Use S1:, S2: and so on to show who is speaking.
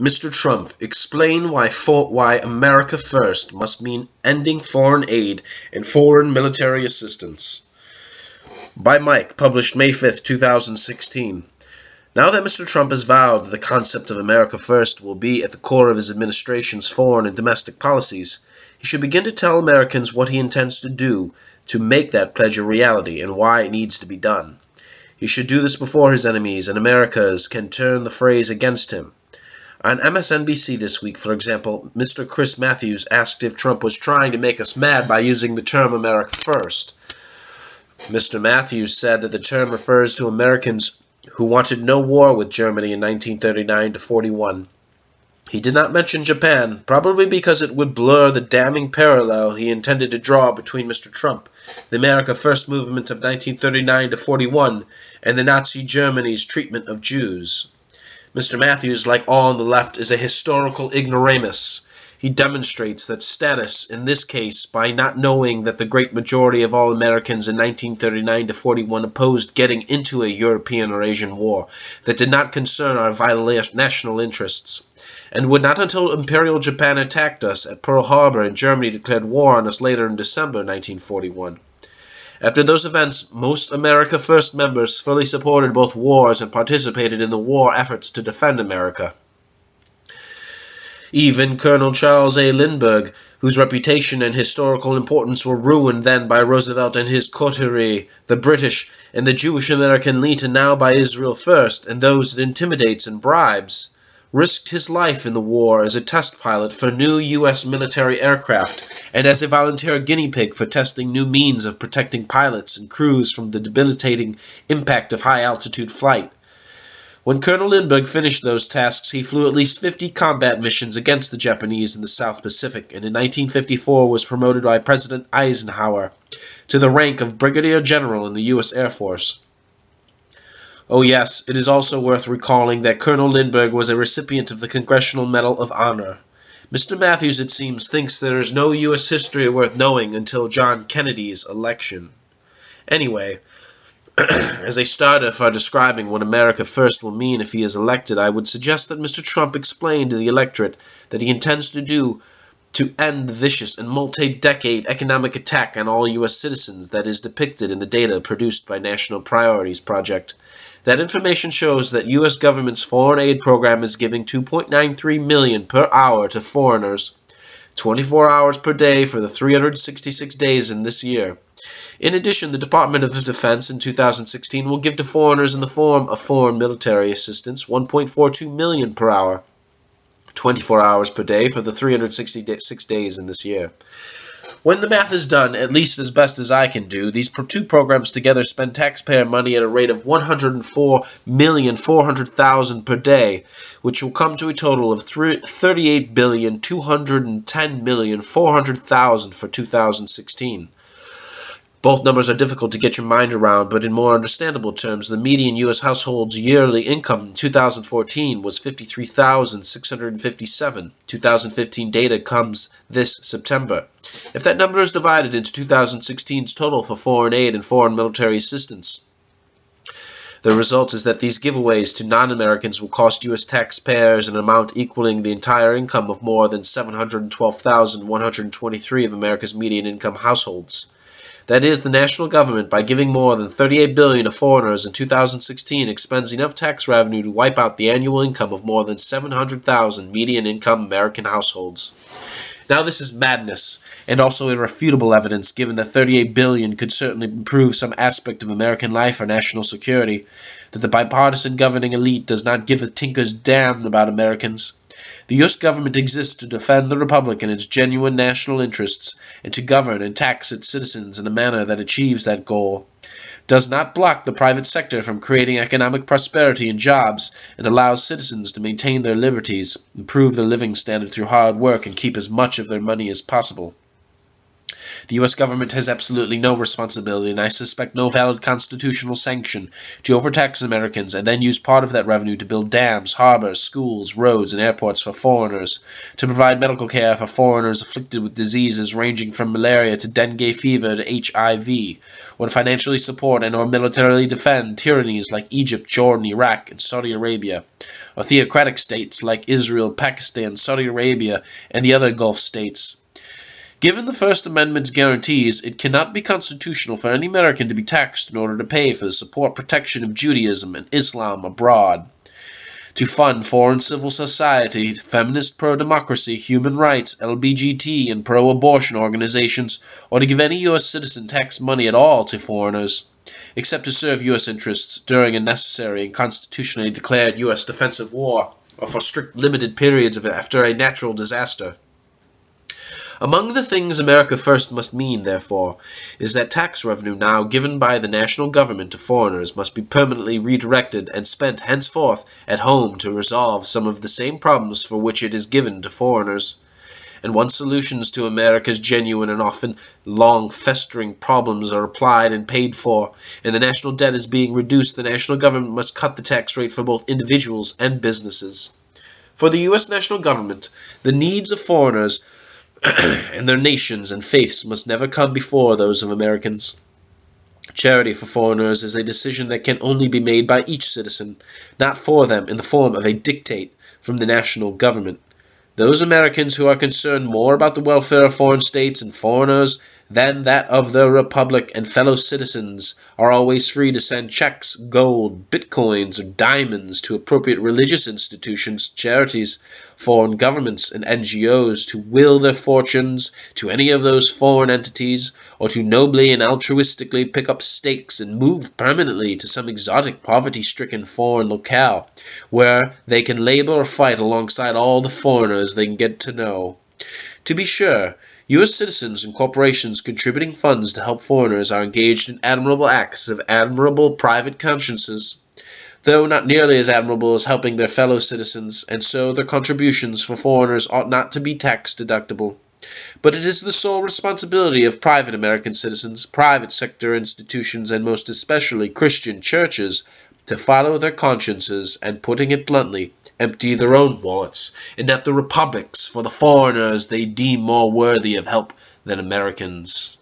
S1: Mr. Trump, explain why America First must mean ending foreign aid and foreign military assistance. By Mike, published May 5th, 2016. Now that Mr. Trump has vowed that the concept of America First will be at the core of his administration's foreign and domestic policies, he should begin to tell Americans what he intends to do to make that pledge a reality and why it needs to be done. He should do this before his enemies and America's can turn the phrase against him. On MSNBC this week, for example, Mr. Chris Matthews asked if Trump was trying to make us mad by using the term America First. Mr. Matthews said that the term refers to Americans who wanted no war with Germany in 1939 to 41. He did not mention Japan, probably because it would blur the damning parallel he intended to draw between Mr. Trump, the America First movement of 1939 to 41, and the Nazi Germany's treatment of Jews. Mr. Matthews, like all on the left, is a historical ignoramus. He demonstrates that status in this case by not knowing that the great majority of all Americans in 1939 to 41 opposed getting into a European or Asian war that did not concern our vital national interests, and would not until Imperial Japan attacked us at Pearl Harbor and Germany declared war on us later in December 1941. After those events, most America First members fully supported both wars and participated in the war efforts to defend America. Even Colonel Charles A. Lindbergh, whose reputation and historical importance were ruined then by Roosevelt and his coterie, the British, and the Jewish American elite, and now by Israel First, and those it intimidates and bribes, risked his life in the war as a test pilot for new U.S. military aircraft, and as a volunteer guinea pig for testing new means of protecting pilots and crews from the debilitating impact of high-altitude flight. When Colonel Lindbergh finished those tasks, he flew at least 50 combat missions against the Japanese in the South Pacific, and in 1954 was promoted by President Eisenhower to the rank of Brigadier General in the U.S. Air Force. Oh yes, it is also worth recalling that Colonel Lindbergh was a recipient of the Congressional Medal of Honor. Mr. Matthews, it seems, thinks there is no U.S. history worth knowing until John Kennedy's election. Anyway, as a starter for describing what America First will mean if he is elected, I would suggest that Mr. Trump explain to the electorate that he intends to do to end the vicious and multi-decade economic attack on all U.S. citizens that is depicted in the data produced by National Priorities Project. That information shows that U.S. government's foreign aid program is giving $2.93 million per hour to foreigners, 24 hours per day for the 366 days in this year. In addition, the Department of Defense in 2016 will give to foreigners in the form of foreign military assistance $1.42 million per hour, 24 hours per day for the 366 days in this year. When the math is done, at least as best as I can do, these two programs together spend taxpayer money at a rate of $104,400,000 per day, which will come to a total of $38,210,400,000 for 2016. Both numbers are difficult to get your mind around, but in more understandable terms, the median U.S. household's yearly income in 2014 was $53,657. 2015 data comes this September. If that number is divided into 2016's total for foreign aid and foreign military assistance, the result is that these giveaways to non-Americans will cost U.S. taxpayers an amount equaling the entire income of more than 712,123 of America's median income households. That is, the national government, by giving more than $38 billion to foreigners in 2016, expends enough tax revenue to wipe out the annual income of more than 700,000 median-income American households. Now this is madness, and also irrefutable evidence, given that $38 billion could certainly improve some aspect of American life or national security, that the bipartisan governing elite does not give a tinker's damn about Americans. The U.S. government exists to defend the Republic and its genuine national interests, and to govern and tax its citizens in a manner that achieves that goal, does not block the private sector from creating economic prosperity and jobs, and allows citizens to maintain their liberties, improve their living standard through hard work, and keep as much of their money as possible. The U.S. government has absolutely no responsibility, and I suspect no valid constitutional sanction, to overtax Americans and then use part of that revenue to build dams, harbors, schools, roads, and airports for foreigners, to provide medical care for foreigners afflicted with diseases ranging from malaria to dengue fever to HIV, or to financially support and or militarily defend tyrannies like Egypt, Jordan, Iraq, and Saudi Arabia, or theocratic states like Israel, Pakistan, Saudi Arabia, and the other Gulf states. Given the First Amendment's guarantees, it cannot be constitutional for any American to be taxed in order to pay for the support protection of Judaism and Islam abroad, to fund foreign civil society, feminist pro-democracy, human rights, LBGT, and pro-abortion organizations, or to give any U.S. citizen tax money at all to foreigners, except to serve U.S. interests during a necessary and constitutionally declared U.S. defensive war, or for strict limited periods of it after a natural disaster. Among the things America first must mean, therefore, is that tax revenue now given by the national government to foreigners must be permanently redirected and spent henceforth at home to resolve some of the same problems for which it is given to foreigners. And once solutions to America's genuine and often long festering problems are applied and paid for, and the national debt is being reduced, the national government must cut the tax rate for both individuals and businesses. For the U.S. national government, the needs of foreigners and their nations and faiths must never come before those of Americans. Charity for foreigners is a decision that can only be made by each citizen, not for them in the form of a dictate from the national government. Those Americans who are concerned more about the welfare of foreign states and foreigners than that of their republic and fellow citizens are always free to send checks, gold, bitcoins, or diamonds to appropriate religious institutions, charities, foreign governments, and NGOs to will their fortunes to any of those foreign entities, or to nobly and altruistically pick up stakes and move permanently to some exotic poverty-stricken foreign locale, where they can labor or fight alongside all the foreigners they can get to know. To be sure, U.S. citizens and corporations contributing funds to help foreigners are engaged in admirable acts of admirable private consciences, though not nearly as admirable as helping their fellow citizens, and so their contributions for foreigners ought not to be tax deductible. But it is the sole responsibility of private American citizens, private sector institutions, and most especially Christian churches to follow their consciences and, putting it bluntly, empty their own wallets, and not the republic's for the foreigners they deem more worthy of help than Americans.